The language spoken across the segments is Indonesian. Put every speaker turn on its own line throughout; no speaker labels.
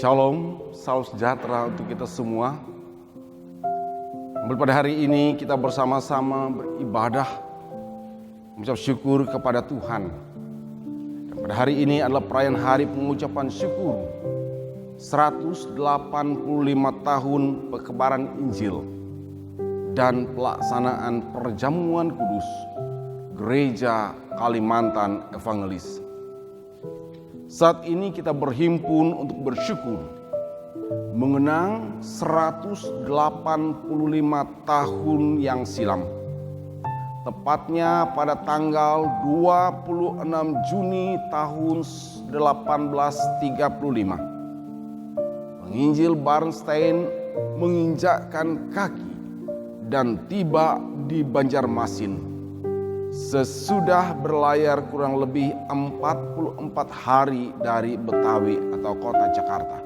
Shalom, salam sejahtera untuk kita semua. Pada hari ini kita bersama-sama beribadah, mengucap syukur kepada Tuhan. Dan pada hari ini adalah perayaan hari pengucapan syukur 185 tahun perkebaran Injil dan pelaksanaan perjamuan kudus Gereja Kalimantan Evangelis. Saat ini kita berhimpun untuk bersyukur mengenang 185 tahun yang silam. Tepatnya pada tanggal 26 Juni tahun 1835. Penginjil Bernstein menginjakkan kaki dan tiba di Banjarmasin sesudah berlayar kurang lebih 44 hari dari Betawi atau kota Jakarta.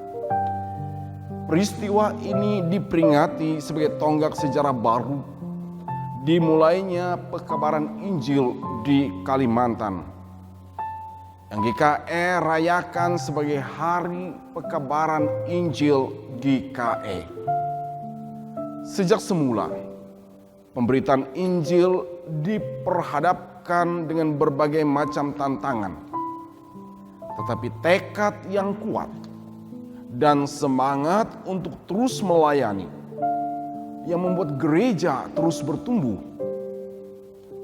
Peristiwa ini diperingati sebagai tonggak sejarah baru dimulainya perkabaran Injil di Kalimantan. Yang GKE rayakan sebagai Hari Perkabaran Injil GKE. Sejak semula, pemberitaan Injil diperhadapkan dengan berbagai macam tantangan. Tetapi tekad yang kuat dan semangat untuk terus melayani yang membuat gereja terus bertumbuh.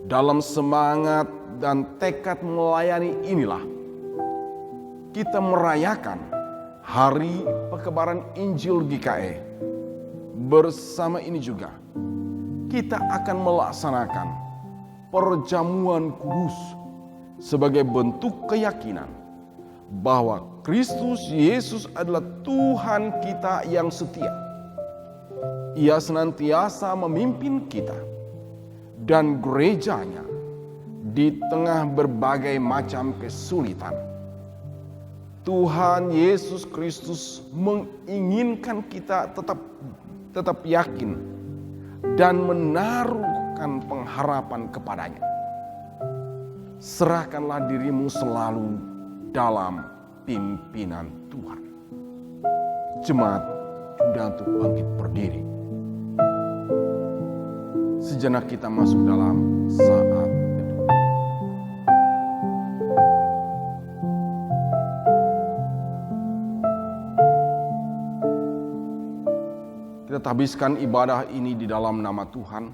Dalam semangat dan tekad melayani inilah kita merayakan Hari Perkabaran Injil GKE. Bersama ini juga kita akan melaksanakan perjamuan kudus sebagai bentuk keyakinan bahwa Kristus Yesus adalah Tuhan kita yang setia. Ia senantiasa memimpin kita dan gerejanya di tengah berbagai macam kesulitan. Tuhan Yesus Kristus menginginkan kita tetap yakin dan menaruhkan pengharapan kepadanya. Serahkanlah dirimu selalu dalam pimpinan Tuhan. Jemaat sudah untuk bangkit berdiri. Sejenak kita masuk dalam saat teduh. Kita habiskan ibadah ini di dalam nama Tuhan.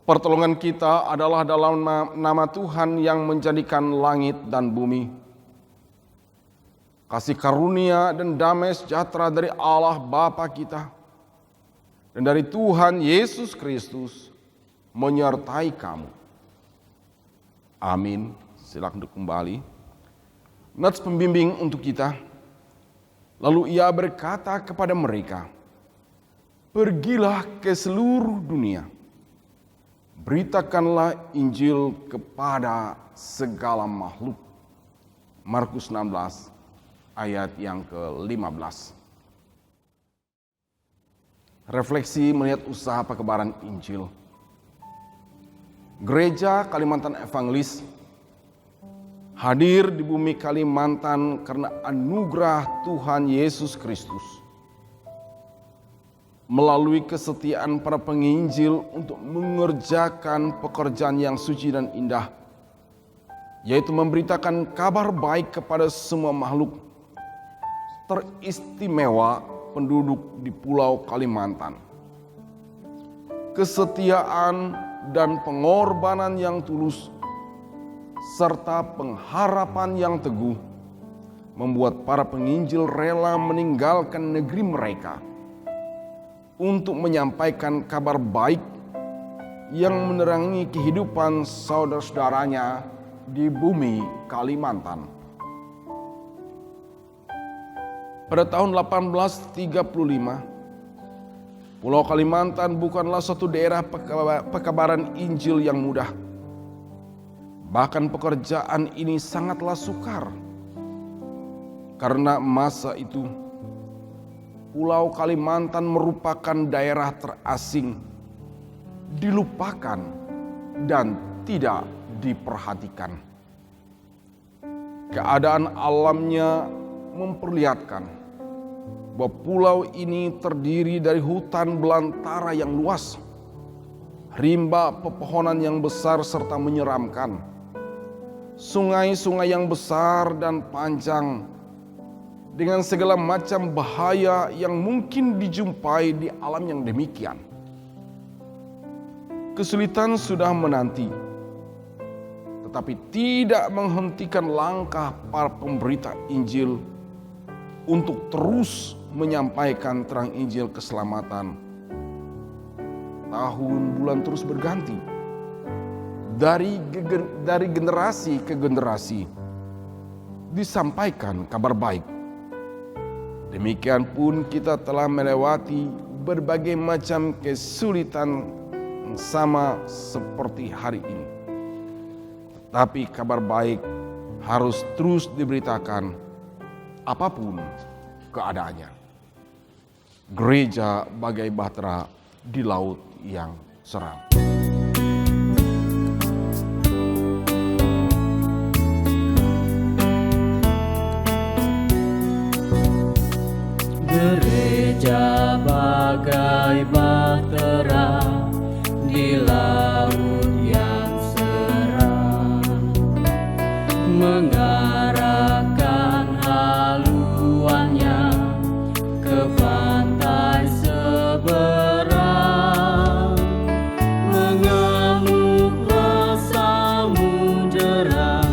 Pertolongan kita adalah dalam nama Tuhan yang menjadikan langit dan bumi. Kasih karunia dan damai sejahtera dari Allah Bapa kita dan dari Tuhan Yesus Kristus menyertai kamu. Amin. Silakan duduk kembali. Nats pembimbing untuk kita. Lalu ia berkata kepada mereka, "Pergilah ke seluruh dunia, beritakanlah Injil kepada segala makhluk." Markus 16 ayat yang ke-15. Refleksi melihat usaha perkabaran Injil. Gereja Kalimantan Evangelis hadir di bumi Kalimantan karena anugerah Tuhan Yesus Kristus. Melalui kesetiaan para penginjil untuk mengerjakan pekerjaan yang suci dan indah, yaitu memberitakan kabar baik kepada semua makhluk, teristimewa penduduk di Pulau Kalimantan. Kesetiaan dan pengorbanan yang tulus serta pengharapan yang teguh membuat para penginjil rela meninggalkan negeri mereka untuk menyampaikan kabar baik yang menerangi kehidupan saudara-saudaranya di bumi Kalimantan. Pada tahun 1835, Pulau Kalimantan bukanlah suatu daerah perkabaran Injil yang mudah. Bahkan pekerjaan ini sangatlah sukar. Karena masa itu Pulau Kalimantan merupakan daerah terasing, dilupakan dan tidak diperhatikan. Keadaan alamnya memperlihatkan bahwa pulau ini terdiri dari hutan belantara yang luas, rimba pepohonan yang besar serta menyeramkan, sungai-sungai yang besar dan panjang, dengan segala macam bahaya yang mungkin dijumpai di alam yang demikian. Kesulitan sudah menanti, tetapi tidak menghentikan langkah para pemberita Injil untuk terus menyampaikan terang Injil keselamatan. Tahun bulan terus berganti, dari generasi ke generasi disampaikan kabar baik. Demikian pun kita telah melewati berbagai macam kesulitan sama seperti hari ini. Tapi kabar baik harus terus diberitakan apapun keadaannya. Gereja bagai bahtera di laut yang seram.
Gereja bagai bahtera di laut yang seram, mengarahkan haluannya ke pantai seberang, mengamuklah samudera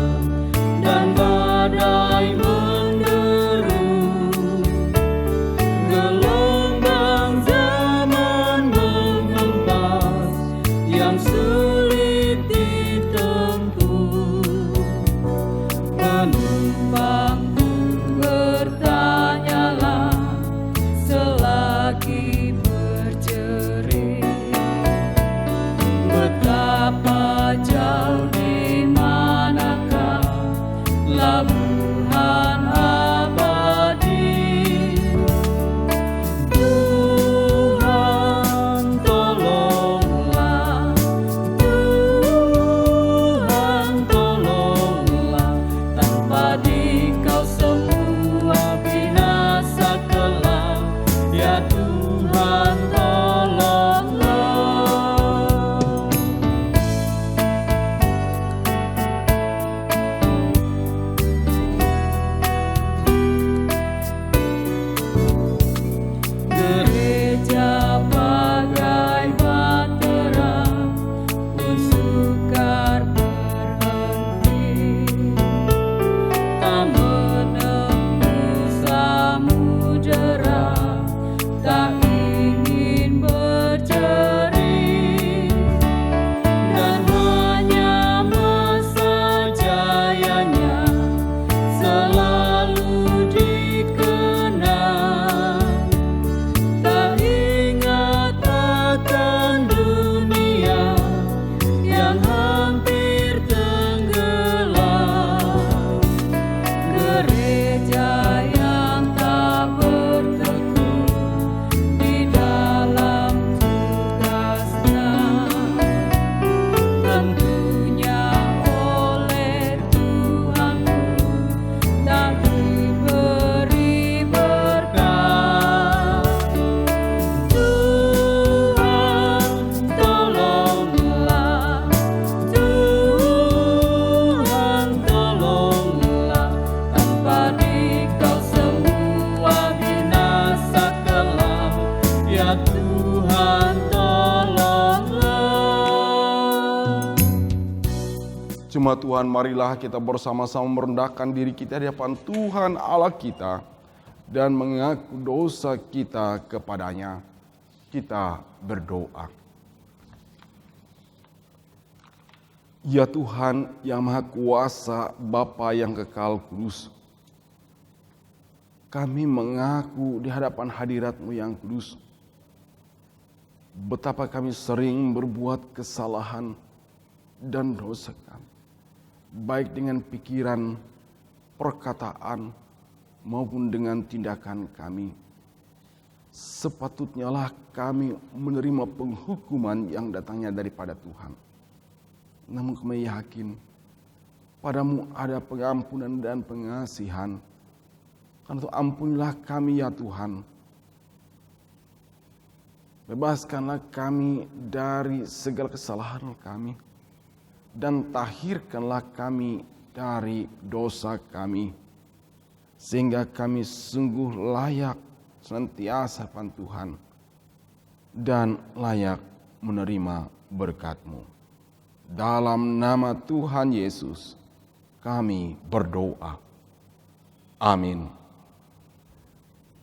dan badai menderu, gelombang zaman menghempas yang sulit ditempuh. Penumpangku bertanyalah selagi berjerit, betapa jauh di manakah labuhan abadi. Tuhan tolonglah, Tuhan tolonglah, tanpa Dikau semua binasa kelak. Ya Tuhan tolonglah. Gereja bagai bahtera pun sukar berhenti, tak menembus samudera, tak ingin berjerit, dan hanya masa jayanya selalu dikenang. Tak ingat akan dunia yang hampir tenggelam. Gereja yang tak bertekun di dalam tugasnya, tentunya oleh Tuhan tak diberi berkat. Tuhan tolonglah, Tuhan tolonglah, tanpa Dikau semua binasa kelak. Ya Tuhan tolonglah.
Jemaat Tuhan, marilah kita bersama-sama merendahkan diri kita di hadapan Tuhan Allah kita dan mengaku dosa kita kepadanya. Kita berdoa. Ya Tuhan yang Maha Kuasa, Bapa yang kekal kudus, kami mengaku di hadapan hadirat-Mu yang kudus, betapa kami sering berbuat kesalahan dan dosa kami, baik dengan pikiran, perkataan, maupun dengan tindakan kami. Sepatutnya lah kami menerima penghukuman yang datangnya daripada Tuhan. Namun kami yakin padamu ada pengampunan dan pengasihan, Karena itu ampunilah kami ya Tuhan. Bebaskanlah kami dari segala kesalahan kami. Dan tahirkanlah kami dari dosa kami. Sehingga kami sungguh layak senantiasa pada Tuhan. Dan layak menerima berkat-Mu. Dalam nama Tuhan Yesus kami berdoa. Amin.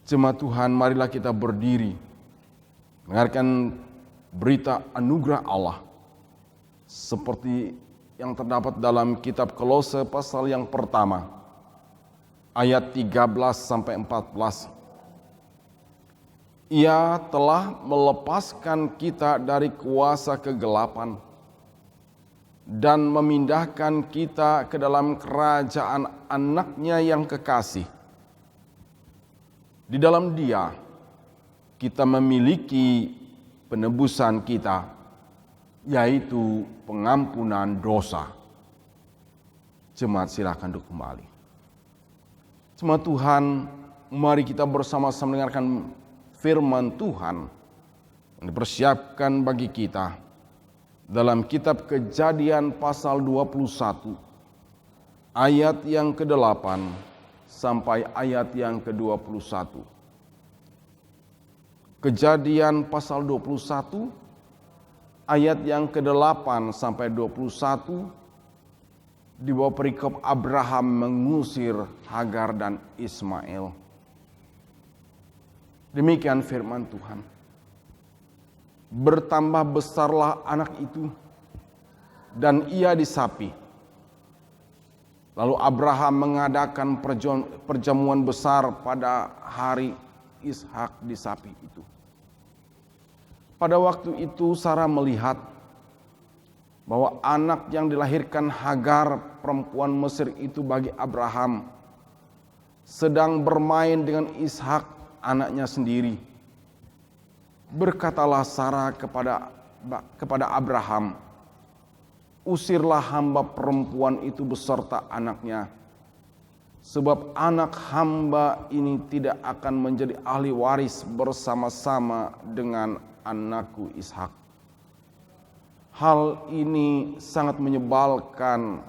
Jemaat Tuhan, marilah kita berdiri mendengarkan berita anugerah Allah seperti yang terdapat dalam kitab Kolose pasal yang pertama ayat 13 sampai 14. Ia telah melepaskan kita dari kuasa kegelapan dan memindahkan kita ke dalam kerajaan Anaknya yang kekasih. Di dalam Dia kita memiliki penebusan kita, yaitu pengampunan dosa. Jemaat, silakan duduk kembali. Jemaat Tuhan, mari kita bersama-sama mendengarkan firman Tuhan yang dipersiapkan bagi kita dalam kitab Kejadian pasal 21 ayat yang ke-8 sampai ayat yang ke-21. Kejadian pasal 21 ayat yang ke-8 sampai 21 di bawah perikop Abraham mengusir Hagar dan Ismail. Demikian firman Tuhan. Bertambah besarlah anak itu dan ia disapi. Lalu Abraham mengadakan perjamuan besar pada hari Ishak disapi itu. Pada waktu itu Sarah melihat bahwa anak yang dilahirkan Hagar perempuan Mesir itu bagi Abraham sedang bermain dengan Ishak anaknya sendiri. Berkatalah Sarah kepada Abraham, usirlah hamba perempuan itu beserta anaknya, sebab anak hamba ini tidak akan menjadi ahli waris bersama-sama dengan anakku Ishak. Hal ini sangat menyebalkan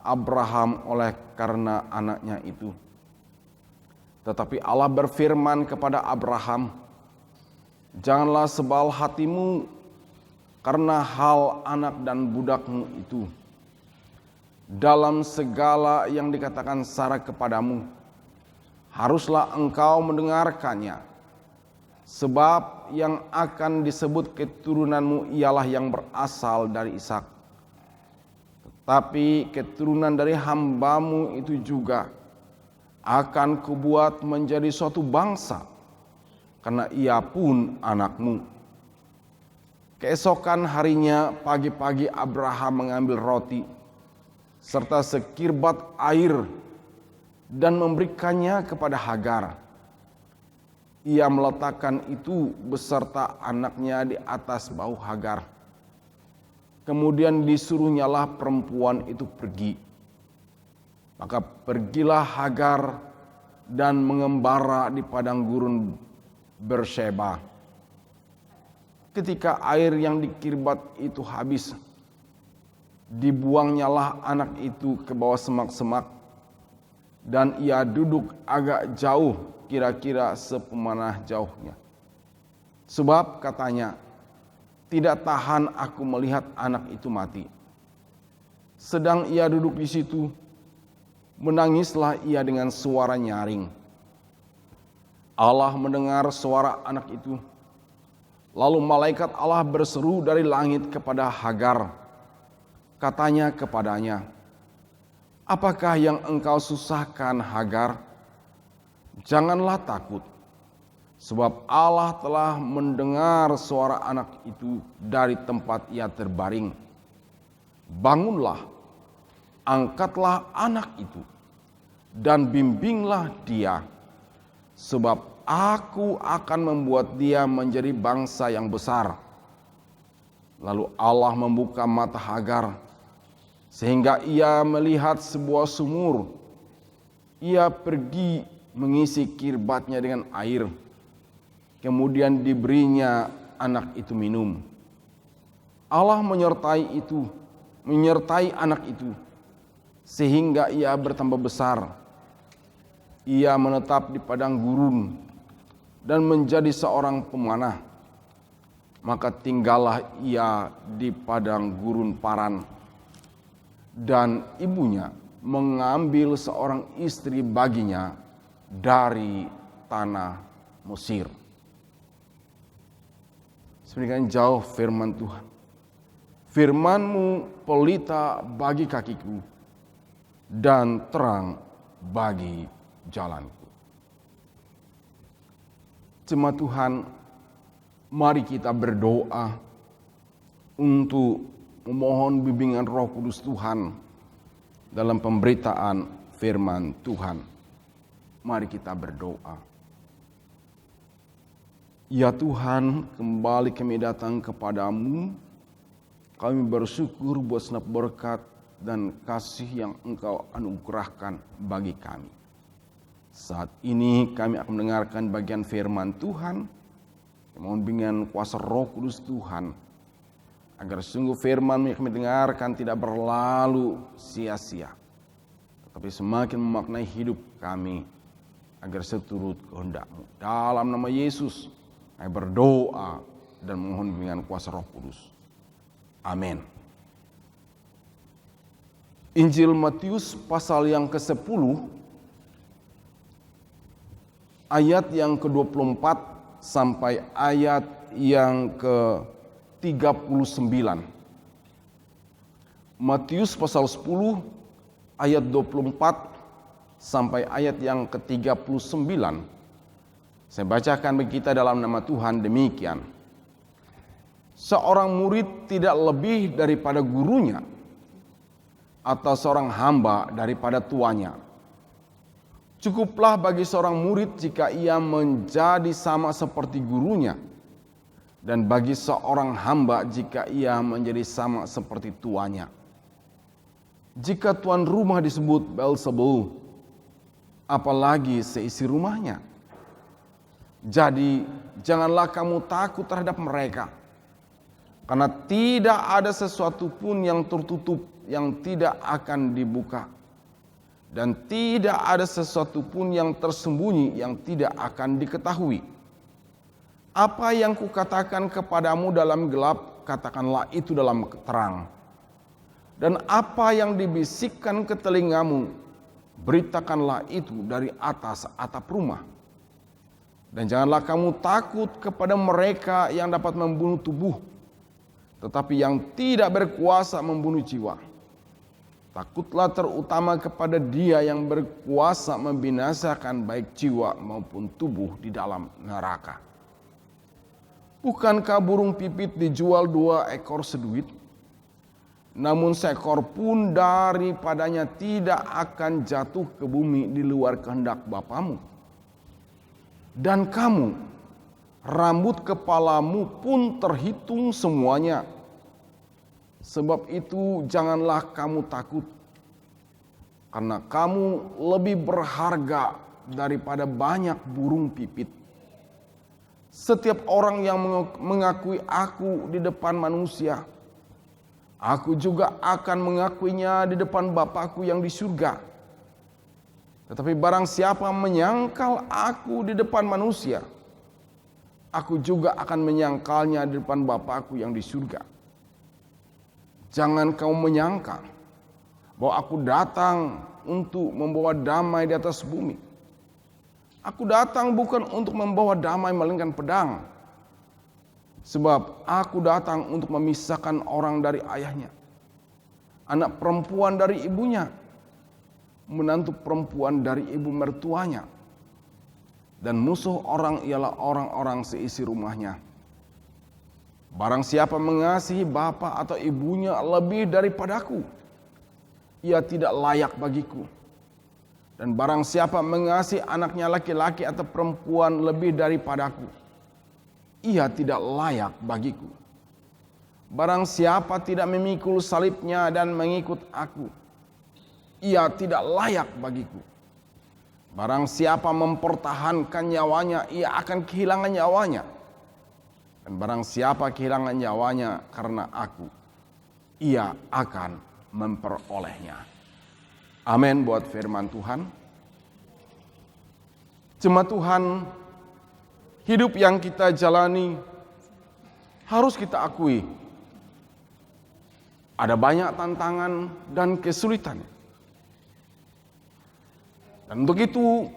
Abraham oleh karena anaknya itu. Tetapi Allah berfirman kepada Abraham, janganlah sebal hatimu karena hal anak dan budakmu itu. Dalam segala yang dikatakan Sarah kepadamu, haruslah engkau mendengarkannya. Sebab yang akan disebut keturunanmu ialah yang berasal dari Ishak. Tetapi keturunan dari hambamu itu juga akan kubuat menjadi suatu bangsa, karena ia pun anakmu. Keesokan harinya pagi-pagi Abraham mengambil roti serta sekirbat air dan memberikannya kepada Hagar. Ia meletakkan itu beserta anaknya di atas bahu Hagar. Kemudian disuruhnyalah perempuan itu pergi. Maka pergilah Hagar dan mengembara di padang gurun Berseba. Ketika air yang dikirbat itu habis, dibuangnyalah anak itu ke bawah semak-semak, dan ia duduk agak jauh, kira-kira sepemanah jauhnya. Sebab katanya, tidak tahan aku melihat anak itu mati. Sedang ia duduk di situ, menangislah ia dengan suara nyaring. Allah mendengar suara anak itu. Lalu malaikat Allah berseru dari langit kepada Hagar. Katanya kepadanya, apakah yang engkau susahkan, Hagar? Janganlah takut, sebab Allah telah mendengar suara anak itu dari tempat ia terbaring. Bangunlah, angkatlah anak itu, dan bimbinglah dia, sebab aku akan membuat dia menjadi bangsa yang besar. Lalu Allah membuka mata Hagar, sehingga ia melihat sebuah sumur. Ia pergi mengisi kirbatnya dengan air. Kemudian diberinya anak itu minum. Allah menyertai anak itu sehingga ia bertambah besar. Ia menetap di padang gurun dan menjadi seorang pemanah. Maka tinggallah ia di padang gurun Paran, dan ibunya mengambil seorang istri baginya dari tanah Mesir. Sedemikian jauh firman Tuhan. Firman-Mu pelita bagi kakiku dan terang bagi jalanku. Jemaat Tuhan, mari kita berdoa untuk memohon bimbingan Roh Kudus Tuhan dalam pemberitaan firman Tuhan. Mari kita berdoa. Ya Tuhan, kembali kami datang kepadamu. Kami bersyukur buat segenap berkat dan kasih yang Engkau anugerahkan bagi kami. Saat ini kami akan mendengarkan bagian firman Tuhan. Mohon bimbingan kuasa Roh Kudus Tuhan, agar sungguh firman yang kami dengarkan tidak berlalu sia-sia, tetapi semakin memaknai hidup kami, agar seturut kehendak-Mu. Dalam nama Yesus, kami berdoa dan mohon bimbingan kuasa Roh Kudus. Amin. Injil Matius pasal yang ke-10, ayat yang ke-24 sampai ayat yang ke-39. Matius pasal 10 ayat 24 sampai ayat yang ke-39. Saya bacakan bagi kita dalam nama Tuhan demikian. Seorang murid tidak lebih daripada gurunya, atau seorang hamba daripada tuannya. Cukuplah bagi seorang murid jika ia menjadi sama seperti gurunya, dan bagi seorang hamba jika ia menjadi sama seperti tuannya. Jika tuan rumah disebut Beelzebul, apalagi seisi rumahnya. Jadi janganlah kamu takut terhadap mereka, karena tidak ada sesuatu pun yang tertutup yang tidak akan dibuka, dan tidak ada sesuatu pun yang tersembunyi yang tidak akan diketahui. Apa yang kukatakan kepadamu dalam gelap, katakanlah itu dalam terang. Dan apa yang dibisikkan ke telingamu, beritakanlah itu dari atas atap rumah. Dan janganlah kamu takut kepada mereka yang dapat membunuh tubuh, tetapi yang tidak berkuasa membunuh jiwa. Takutlah terutama kepada Dia yang berkuasa membinasakan baik jiwa maupun tubuh di dalam neraka. Bukankah burung pipit dijual 2 ekor seduit? Namun seekor pun daripadanya tidak akan jatuh ke bumi di luar kehendak Bapamu. Dan kamu, rambut kepalamu pun terhitung semuanya. Sebab itu janganlah kamu takut, karena kamu lebih berharga daripada banyak burung pipit. Setiap orang yang mengakui aku di depan manusia, aku juga akan mengakuinya di depan Bapa-Ku yang di surga. Tetapi barang siapa menyangkal aku di depan manusia, aku juga akan menyangkalnya di depan Bapa-Ku yang di surga. Jangan kamu menyangka bahwa aku datang untuk membawa damai di atas bumi. Aku datang bukan untuk membawa damai melainkan pedang. Sebab aku datang untuk memisahkan orang dari ayahnya, anak perempuan dari ibunya, menantu perempuan dari ibu mertuanya, dan musuh orang ialah orang-orang seisi rumahnya. Barang siapa mengasihi bapa atau ibunya lebih daripadaku, ia tidak layak bagiku. Dan barang siapa mengasihi anaknya laki-laki atau perempuan lebih daripadaku, ia tidak layak bagiku. Barang siapa tidak memikul salibnya dan mengikut aku, ia tidak layak bagiku. Barang siapa mempertahankan nyawanya, ia akan kehilangan nyawanya. Dan barang siapa kehilangan nyawanya karena aku, ia akan memperolehnya. Amin buat firman Tuhan. Jemaat Tuhan, hidup yang kita jalani harus kita akui ada banyak tantangan dan kesulitan. Dan untuk itu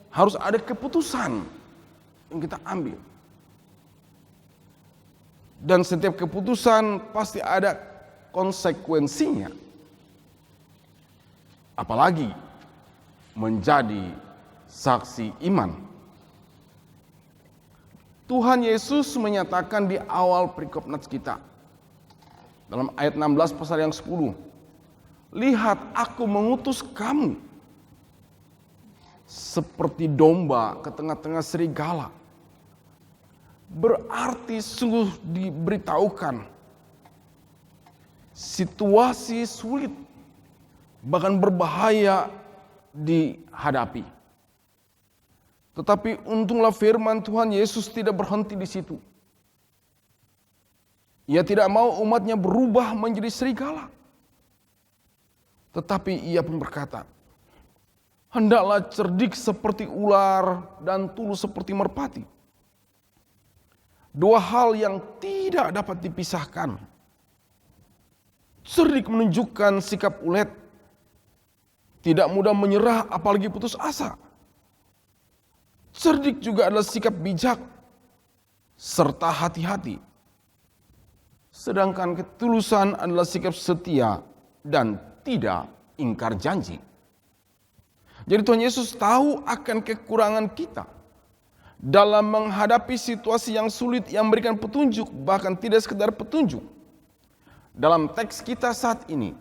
harus ada keputusan yang kita ambil. Dan setiap keputusan pasti ada konsekuensinya. Apalagi menjadi saksi iman. Tuhan Yesus menyatakan di awal perikop nats kita. Dalam ayat 16 pasal yang 10. Lihat, aku mengutus kamu seperti domba ke tengah-tengah serigala. Berarti sungguh diberitahukan situasi sulit, bahkan berbahaya dihadapi. Tetapi untunglah firman Tuhan Yesus tidak berhenti di situ. Ia tidak mau umatnya berubah menjadi serigala. Tetapi ia pun berkata, hendaklah cerdik seperti ular dan tulus seperti merpati. Dua hal yang tidak dapat dipisahkan. Cerdik menunjukkan sikap ulet, tidak mudah menyerah apalagi putus asa. Cerdik juga adalah sikap bijak serta hati-hati. Sedangkan ketulusan adalah sikap setia dan tidak ingkar janji. Jadi Tuhan Yesus tahu akan kekurangan kita dalam menghadapi situasi yang sulit, yang memberikan petunjuk, bahkan tidak sekedar petunjuk. Dalam teks kita saat ini,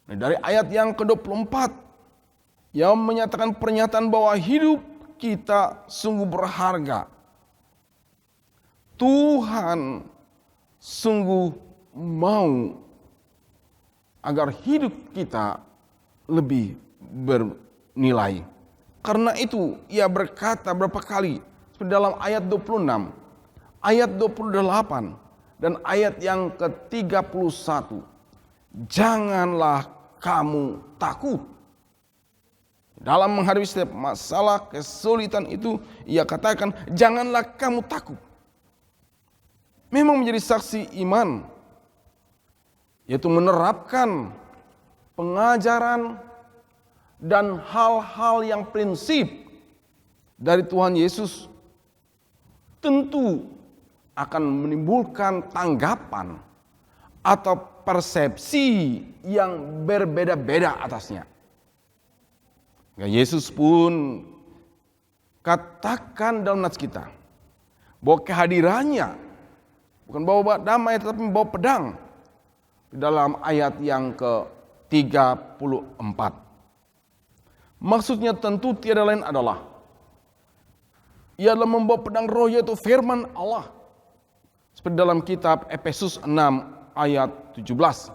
dari ayat yang ke-24, yang menyatakan pernyataan bahwa hidup kita sungguh berharga. Tuhan sungguh mau agar hidup kita lebih bernilai. Karena itu ia berkata berapa kali dalam ayat 26, ayat 28, dan ayat yang ke-31. Janganlah kamu takut. Dalam menghadapi setiap masalah, kesulitan itu, ia katakan, janganlah kamu takut. Memang menjadi saksi iman, yaitu menerapkan pengajaran dan hal-hal yang prinsip dari Tuhan Yesus, tentu akan menimbulkan tanggapan atau persepsi yang berbeda-beda atasnya. Yesus pun katakan dalam nats kita bahwa kehadirannya bukan bawa damai tetapi bawa pedang. Dalam ayat yang ke-34. Maksudnya tentu tiada lain adalah ia adalah membawa pedang roh, yaitu firman Allah. Seperti dalam kitab Efesus 6 ayat 17.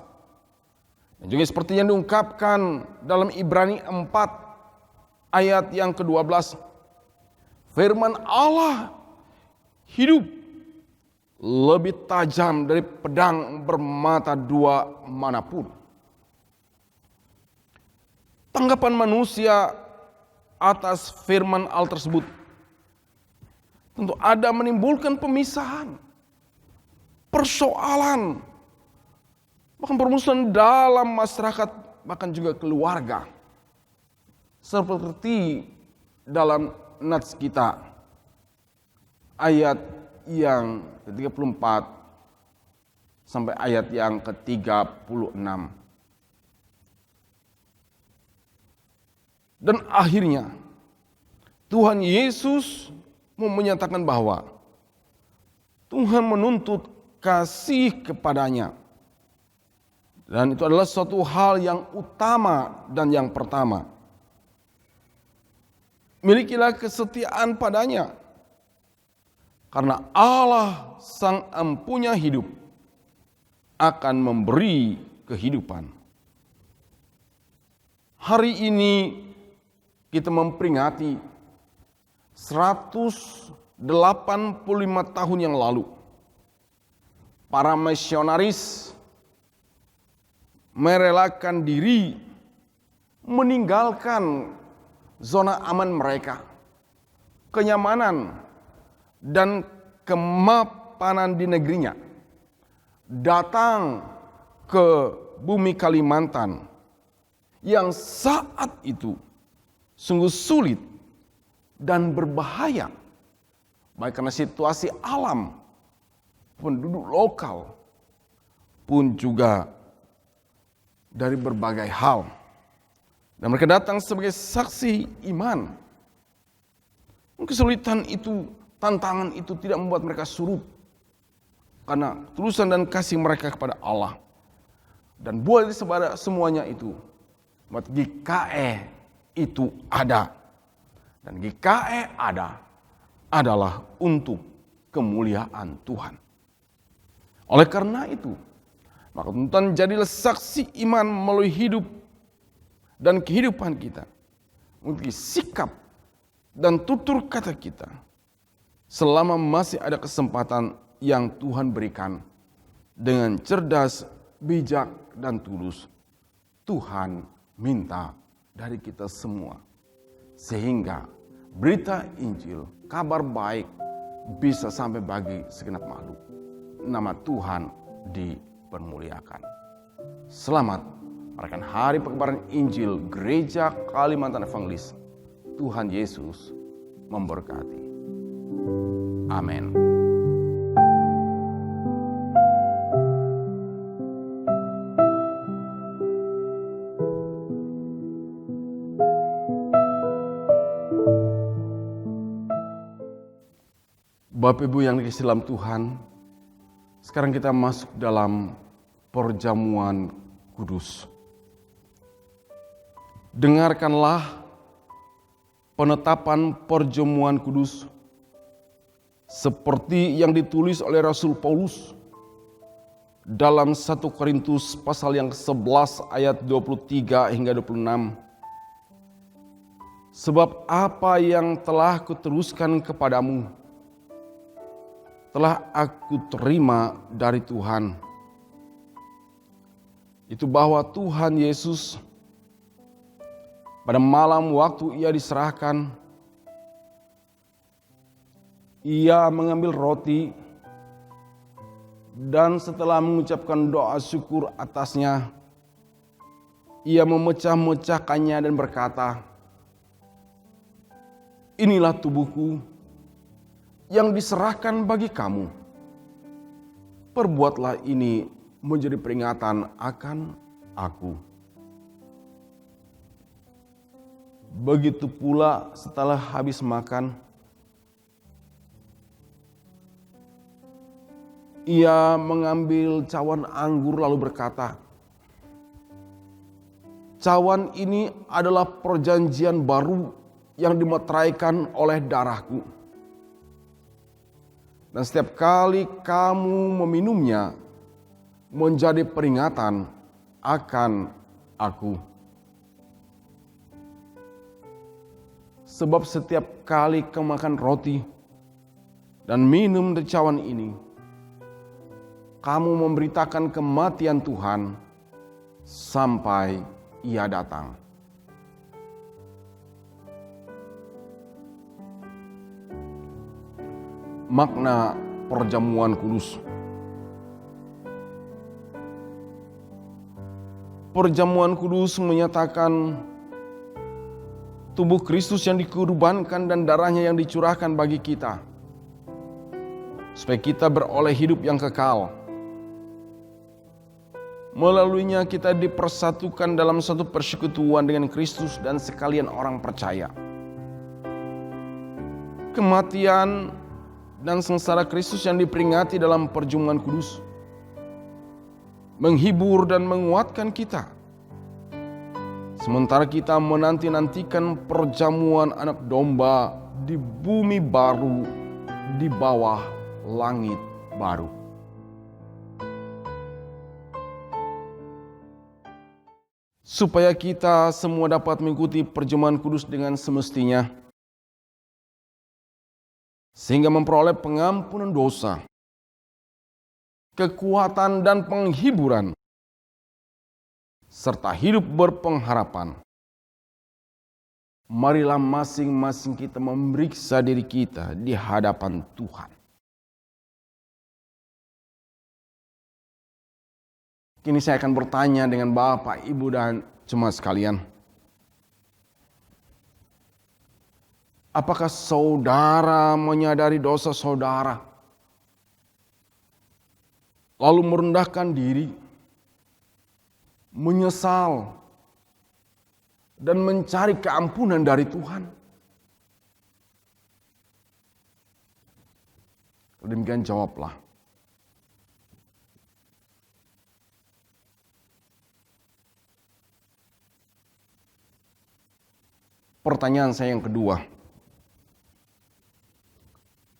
Dan juga seperti yang diungkapkan dalam Ibrani 4 ayat yang ke-12. Firman Allah hidup, lebih tajam dari pedang bermata dua manapun. Tanggapan manusia atas firman Allah tersebut tentu ada menimbulkan pemisahan, persoalan, bahkan permusuhan dalam masyarakat, bahkan juga keluarga. Seperti dalam nats kita, ayat yang ke-34 sampai ayat yang ke-36. Dan akhirnya Tuhan Yesus mau menyatakan bahwa Tuhan menuntut kasih kepadanya. Dan itu adalah suatu hal yang utama dan yang pertama. Milikilah kesetiaan padanya. Karena Allah sang empunya hidup akan memberi kehidupan. Hari ini kita memperingati 185 tahun yang lalu para misionaris merelakan diri meninggalkan zona aman mereka, kenyamanan dan kemapanan di negerinya, datang ke bumi Kalimantan yang saat itu sungguh sulit dan berbahaya, baik karena situasi alam, penduduk lokal, pun juga dari berbagai hal. Dan mereka datang sebagai saksi iman. Kesulitan itu, tantangan itu tidak membuat mereka surut, karena tulusan dan kasih mereka kepada Allah. Dan buat semuanya itu, buat GKE itu ada. Dan GKE ada adalah untuk kemuliaan Tuhan. Oleh karena itu, maka tuntutan jadilah saksi iman melalui hidup dan kehidupan kita, untuk sikap dan tutur kata kita selama masih ada kesempatan yang Tuhan berikan. Dengan cerdas, bijak, dan tulus, Tuhan minta dari kita semua, sehingga berita Injil, kabar baik bisa sampai bagi segenap makhluk. Nama Tuhan dipermuliakan. Selamat merayakan Hari Pengibaran Injil Gereja Kalimantan Evangelis. Tuhan Yesus memberkati. Amin. Bapak Ibu yang dikasihi dalam Tuhan, sekarang kita masuk dalam perjamuan kudus. Dengarkanlah penetapan perjamuan kudus seperti yang ditulis oleh Rasul Paulus dalam 1 Korintus pasal yang ke-11 ayat 23 hingga 26. Sebab apa yang telah kuteruskan kepadamu telah aku terima dari Tuhan, itu bahwa Tuhan Yesus pada malam waktu ia diserahkan, ia mengambil roti dan setelah mengucapkan doa syukur atasnya, ia memecah-mecahkannya dan berkata, "Inilah tubuhku yang diserahkan bagi kamu. Perbuatlah ini menjadi peringatan akan aku." Begitu pula setelah habis makan, ia mengambil cawan anggur lalu berkata, "Cawan ini adalah perjanjian baru yang dimeteraikan oleh darahku. Dan setiap kali kamu meminumnya, menjadi peringatan akan aku. Sebab setiap kali kamu makan roti dan minum dari cawan ini, kamu memberitakan kematian Tuhan sampai ia datang." Makna perjamuan kudus. Perjamuan kudus menyatakan tubuh Kristus yang dikorbankan dan darahnya yang dicurahkan bagi kita, supaya kita beroleh hidup yang kekal. Melaluinya kita dipersatukan dalam satu persekutuan dengan Kristus dan sekalian orang percaya. Kematian dan sengsara Kristus yang diperingati dalam perjamuan kudus menghibur dan menguatkan kita, sementara kita menanti-nantikan perjamuan Anak Domba di bumi baru, di bawah langit baru. supaya kita semua dapat mengikuti perjamuan kudus dengan semestinya, sehingga memperoleh pengampunan dosa, kekuatan dan penghiburan, serta hidup berpengharapan. Marilah masing-masing kita memeriksa diri kita di hadapan Tuhan. Kini saya akan bertanya dengan Bapak, Ibu, dan jemaat sekalian. Apakah saudara menyadari dosa saudara, lalu merendahkan diri, menyesal, dan mencari keampunan dari Tuhan? Demikian jawablah. Pertanyaan saya yang kedua.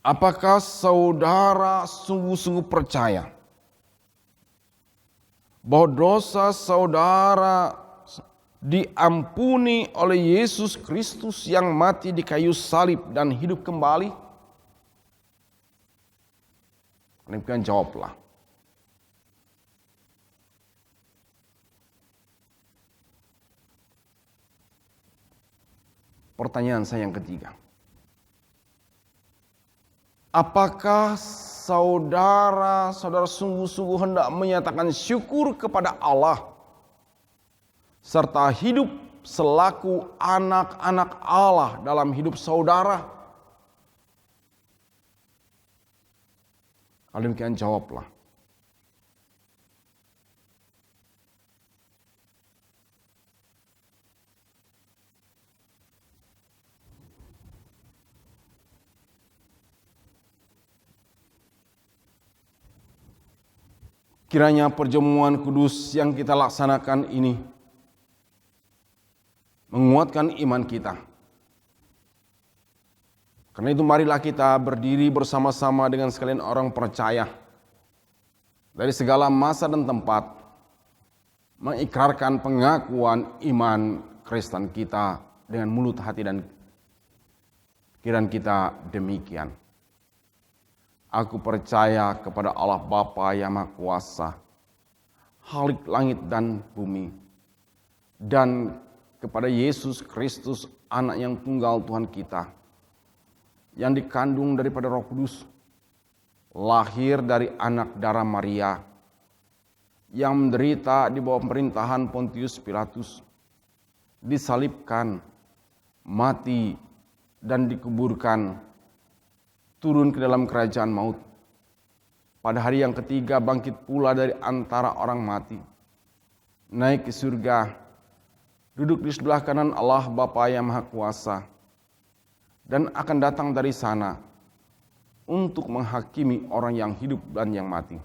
Apakah saudara sungguh-sungguh percaya bahwa dosa saudara diampuni oleh Yesus Kristus yang mati di kayu salib dan hidup kembali? Demikian jawablah. Pertanyaan saya yang ketiga. Apakah saudara sungguh-sungguh hendak menyatakan syukur kepada Allah serta hidup selaku anak-anak Allah dalam hidup saudara? Kalau demikian jawablah. Kiranya perjamuan kudus yang kita laksanakan ini menguatkan iman kita. Karena itu marilah kita berdiri bersama-sama dengan sekalian orang percaya dari segala masa dan tempat, mengikrarkan pengakuan iman Kristen kita dengan mulut, hati, dan pikiran kita demikian. Aku percaya kepada Allah Bapa yang Maha Kuasa, Khalik langit dan bumi, dan kepada Yesus Kristus, Anak yang tunggal Tuhan kita, yang dikandung daripada Roh Kudus, lahir dari anak darah Maria, yang menderita di bawah pemerintahan Pontius Pilatus, disalibkan, mati, dan dikuburkan, turun ke dalam kerajaan maut. Pada hari yang ketiga bangkit pula dari antara orang mati, naik ke surga, duduk di sebelah kanan Allah Bapa yang Maha Kuasa, dan akan datang dari sana untuk menghakimi orang yang hidup dan yang mati.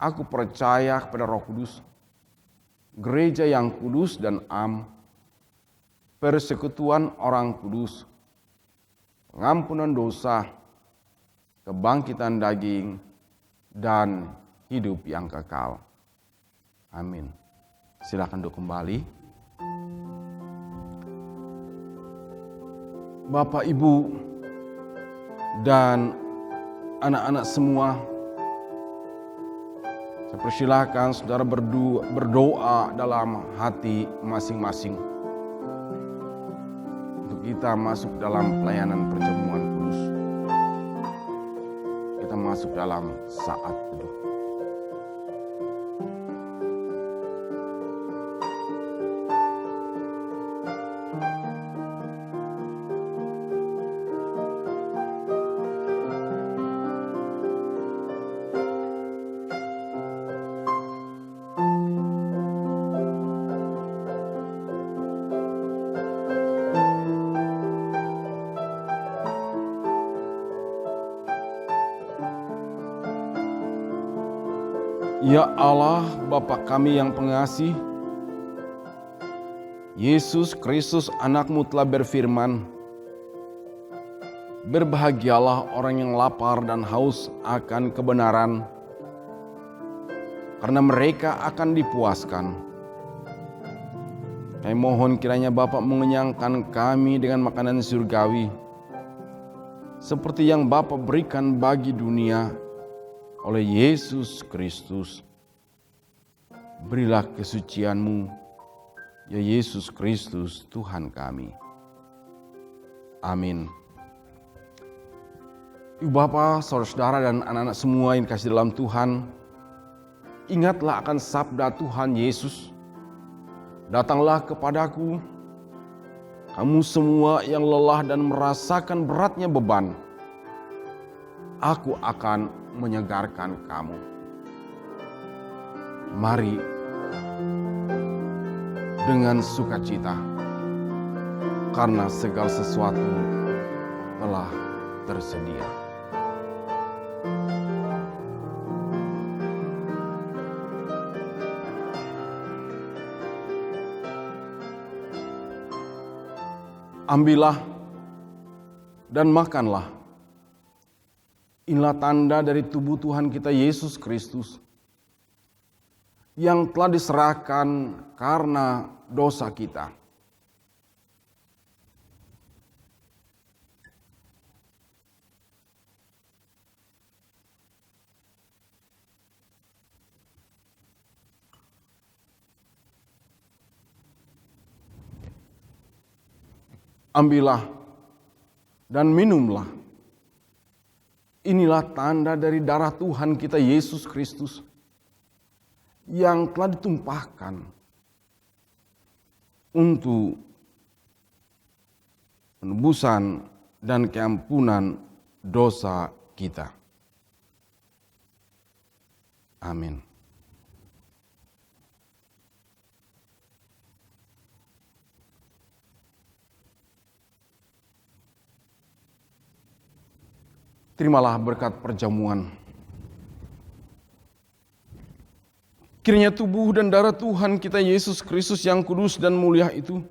Aku percaya kepada Roh Kudus, gereja yang kudus dan am, persekutuan orang kudus, pengampunan dosa, kebangkitan daging, dan hidup yang kekal. Amin. Silakan duduk kembali. Bapak, Ibu, dan anak-anak semua, saya persilahkan saudara berdoa dalam hati masing-masing. Kita masuk dalam pelayanan perjamuan kudus. Kita masuk dalam saat teduh. Ya Allah, Bapa kami yang pengasih, Yesus Kristus anakmu telah berfirman, berbahagialah orang yang lapar dan haus akan kebenaran, karena mereka akan dipuaskan. Kami mohon kiranya Bapa mengenyangkan kami dengan makanan surgawi, seperti yang Bapa berikan bagi dunia oleh Yesus Kristus. Berilah kesucian-Mu, ya Yesus Kristus Tuhan kami. Amin. Ibu Bapa, saudara-saudara dan anak-anak semua yang kasih dalam Tuhan, ingatlah akan sabda Tuhan Yesus. Datanglah kepadaku, kamu semua yang lelah dan merasakan beratnya beban. Aku akan menyegarkan kamu. Mari dengan sukacita, karena segala sesuatu telah tersedia. Ambillah dan makanlah. Inilah tanda dari tubuh Tuhan kita Yesus Kristus yang telah diserahkan karena dosa kita. Ambillah dan minumlah. Inilah tanda dari darah Tuhan kita Yesus Kristus yang telah ditumpahkan untuk penebusan dan keampunan dosa kita. Amin. Terimalah berkat perjamuan. Kiranya tubuh dan darah Tuhan kita Yesus Kristus yang kudus dan mulia itu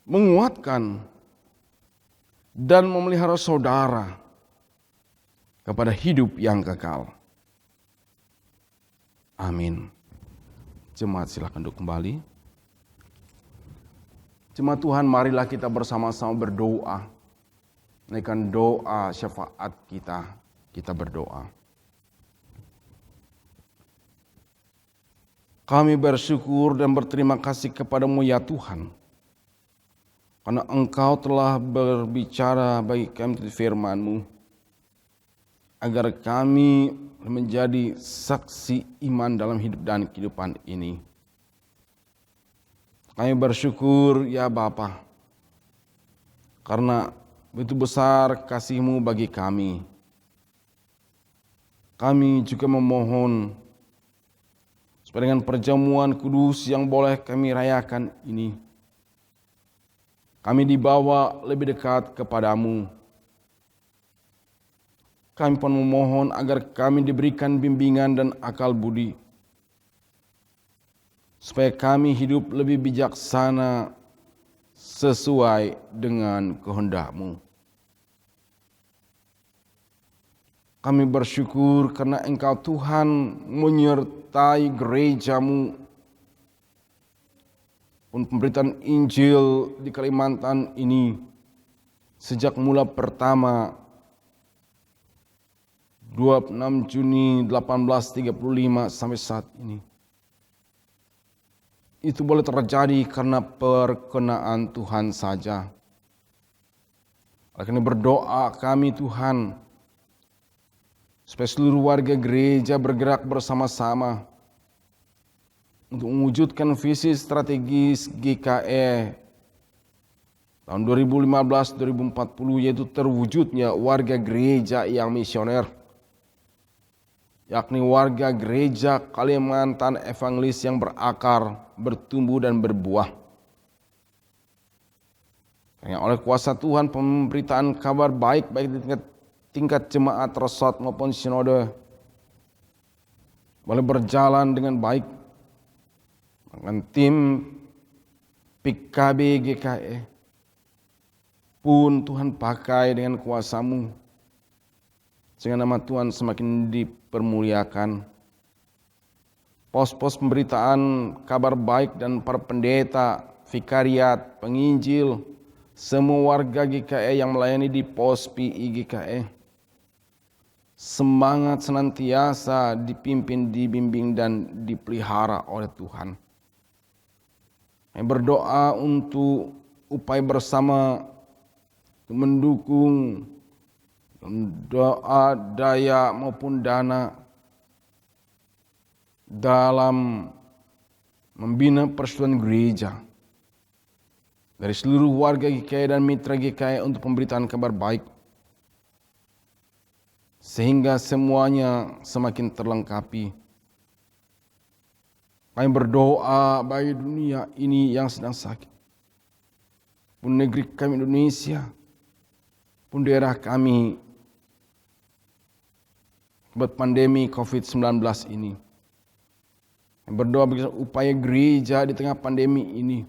menguatkan dan memelihara saudara kepada hidup yang kekal. Amin. Jemaat silakan duduk kembali. Jemaat Tuhan, marilah kita bersama-sama berdoa. Naikkan doa syafaat kita berdoa. Kami bersyukur dan berterima kasih kepadamu ya Tuhan, karena Engkau telah berbicara bagi kami di firman-Mu, agar kami menjadi saksi iman dalam hidup dan kehidupan ini. Kami bersyukur ya Bapa, karena begitu besar kasih-Mu bagi kami. Kami juga memohon supaya dengan perjamuan kudus yang boleh kami rayakan ini, kami dibawa lebih dekat kepadamu. Kami pun memohon agar kami diberikan bimbingan dan akal budi, supaya kami hidup lebih bijaksana sesuai dengan kehendak-Mu. Kami bersyukur karena Engkau Tuhan menyertai gereja-Mu. Pemberitaan Injil di Kalimantan ini sejak mula pertama 26 Juni 1835 sampai saat ini. Itu boleh terjadi karena perkenaan Tuhan saja. Oleh karena berdoa kami Tuhan, supaya seluruh warga gereja bergerak bersama-sama untuk mewujudkan visi strategis GKE tahun 2015-2040, yaitu terwujudnya warga gereja yang misioner, yakni warga gereja Kalimantan evangelis yang berakar, bertumbuh dan berbuah. Karena oleh kuasa Tuhan pemberitaan kabar baik di tingkat jemaat resort maupun sinode boleh berjalan dengan baik. Dengan tim PKB GKE pun Tuhan pakai dengan kuasa-Mu, sehingga nama Tuhan semakin dipermuliakan. pos-pos pemberitaan kabar baik dan para pendeta, vikariat, penginjil, semua warga GKE yang melayani di pos PI GKE. Semangat senantiasa dipimpin, dibimbing, dan dipelihara oleh Tuhan. Kami berdoa untuk upaya bersama mendukung doa, daya maupun dana dalam membina persatuan gereja dari seluruh warga GKI dan mitra GKI untuk pemberitaan kabar baik, sehingga semuanya semakin terlengkapi. Kami berdoa bagi dunia ini yang sedang sakit, pun negeri kami Indonesia, pun daerah kami buat pandemi COVID-19 ini. Kami berdoa bagi upaya gereja di tengah pandemi ini,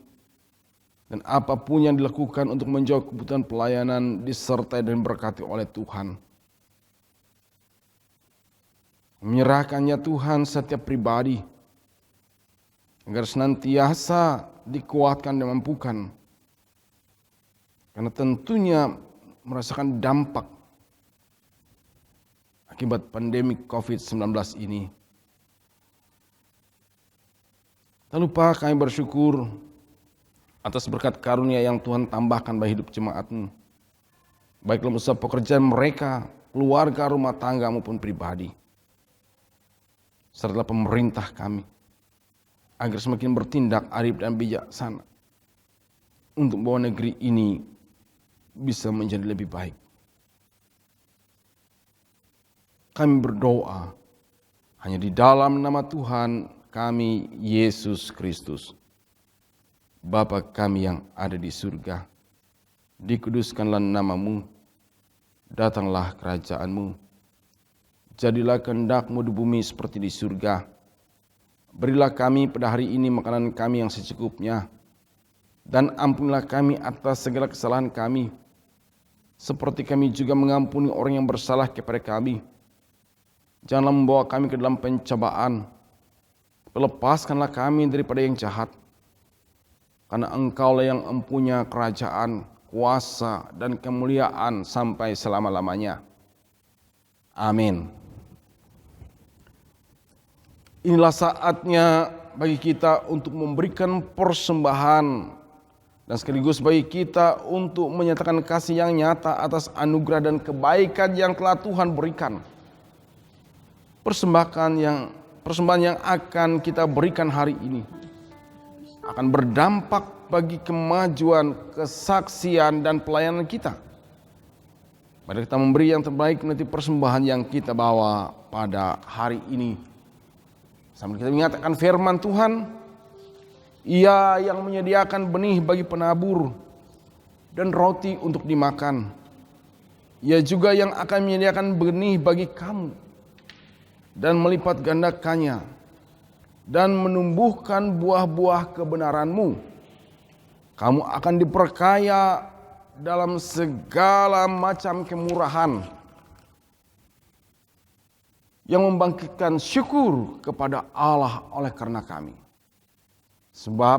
dan apapun yang dilakukan untuk menjawab kebutuhan pelayanan disertai dan berkati oleh Tuhan. Menyerahkannya Tuhan setiap pribadi, agar senantiasa dikuatkan dan mampukan. Karena tentunya merasakan dampak akibat pandemi COVID-19 ini. Tak lupa kami bersyukur atas berkat karunia yang Tuhan tambahkan bagi hidup jemaat-Mu, baik dalam usaha pekerjaan mereka, keluarga, rumah tangga maupun pribadi, serta pemerintah kami, agar semakin bertindak arif dan bijaksana untuk membawa negeri ini bisa menjadi lebih baik. Kami berdoa hanya di dalam nama Tuhan kami, Yesus Kristus. Bapa kami yang ada di surga, dikuduskanlah nama-Mu, datanglah kerajaan-Mu, jadilah kehendak-Mu di bumi seperti di surga. Berilah kami pada hari ini makanan kami yang secukupnya, dan ampunilah kami atas segala kesalahan kami, seperti kami juga mengampuni orang yang bersalah kepada kami. Janganlah membawa kami ke dalam pencobaan, lepaskanlah kami daripada yang jahat, karena Engkau-lah yang mempunyai kerajaan, kuasa, dan kemuliaan sampai selama-lamanya. Amin. Inilah saatnya bagi kita untuk memberikan persembahan dan sekaligus bagi kita untuk menyatakan kasih yang nyata atas anugerah dan kebaikan yang telah Tuhan berikan. Persembahan yang akan kita berikan hari ini akan berdampak bagi kemajuan, kesaksian, dan pelayanan kita. Mari kita memberi yang terbaik menjadi persembahan yang kita bawa pada hari ini. Sambil kita mengatakan firman Tuhan, Ia yang menyediakan benih bagi penabur dan roti untuk dimakan. Ia juga yang akan menyediakan benih bagi kamu dan melipat gandakannya dan menumbuhkan buah-buah kebenaranmu. Kamu akan diperkaya dalam segala macam kemurahan, yang membangkitkan syukur kepada Allah oleh karena kami. Sebab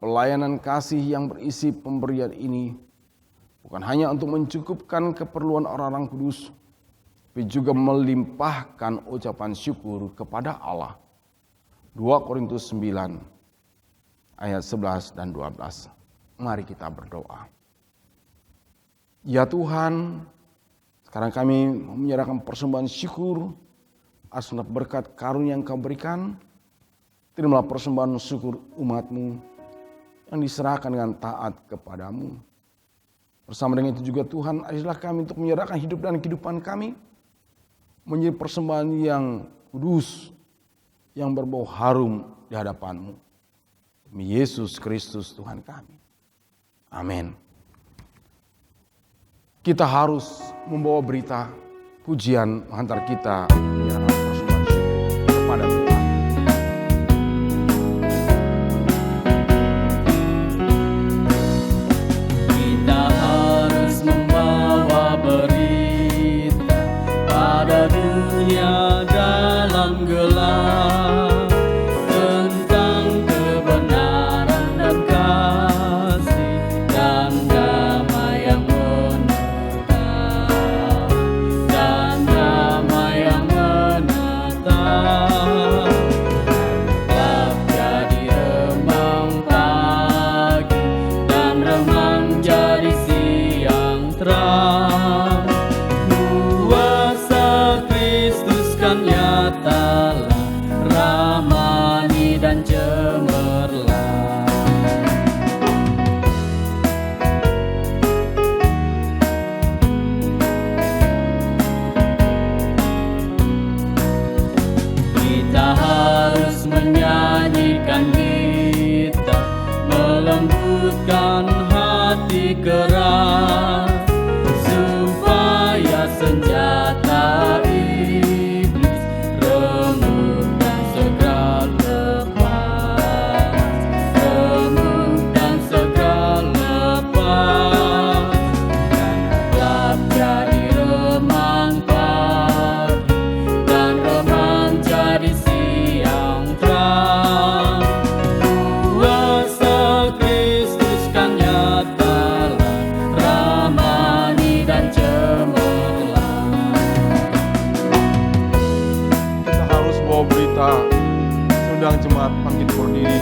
pelayanan kasih yang berisi pemberian ini bukan hanya untuk mencukupkan keperluan orang-orang kudus, tapi juga melimpahkan ucapan syukur kepada Allah. 2 Korintus 9 ayat 11 dan 12. Mari kita berdoa. Ya Tuhan, sekarang kami menyerahkan persembahan syukur atas berkat karunia yang Kau berikan. Terimalah persembahan syukur umat-Mu yang diserahkan dengan taat kepadamu. Bersama dengan itu juga Tuhan, ajarlah kami untuk menyerahkan hidup dan kehidupan kami menjadi persembahan yang kudus, yang berbau harum di hadapan-Mu. Demi Yesus Kristus Tuhan kami. Amin. Kita harus membawa berita pujian menghantar kita menyerahkan persembahan syukur kepada Tuhan.
Kita harus membawa berita pada dunia dalam gelap. kan nyatalah, ramani dan cemerlang. Kita harus menyanyikan gitar, melembutkan hati keras, supaya senjata iblis remuk dan segera lepas, remuk dan segera lepas. Dan gelap jadi remang pagi, dan remang jadi siang terang. Kuasa Kristus kan nyatalah, ramani dan cemerlang.
Kita harus bawa berita, sedang jemaat bangkit berdiri.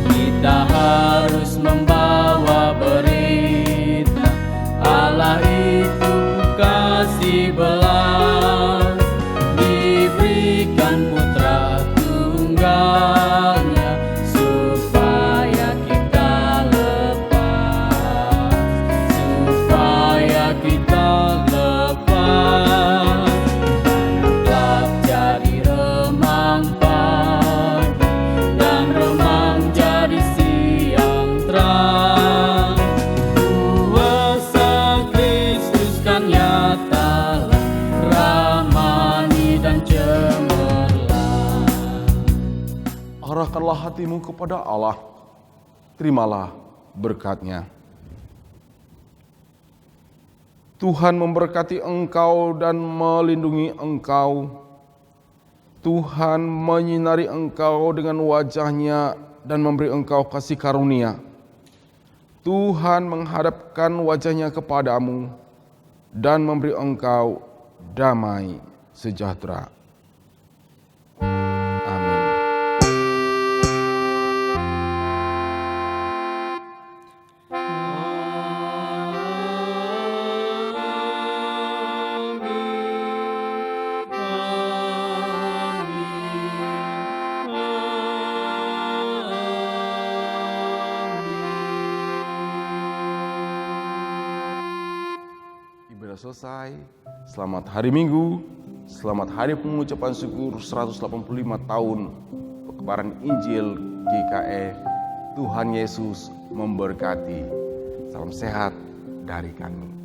Kita harus membawa berita, Allah itu kasih belas, diberikan putra tunggalnya, supaya kita lepas, supaya kita lepas. Gelap jadi remang pagi, dan remang jadi siang terang. Kuasa Kristus kan nyatalah, ramani dan cemerlang.
Arahkanlah hatimu kepada Allah, terimalah berkat-Nya. Tuhan memberkati engkau dan melindungi engkau. Tuhan menyinari engkau dengan wajah-Nya dan memberi engkau kasih karunia. Tuhan menghadapkan wajah-Nya kepadamu dan memberi engkau damai sejahtera. Amin. Ibadah selesai. Selamat hari Minggu. Selamat hari pengucapan syukur 185 tahun Perkembaran Injil GKE. Tuhan Yesus memberkati. Salam sehat dari kami.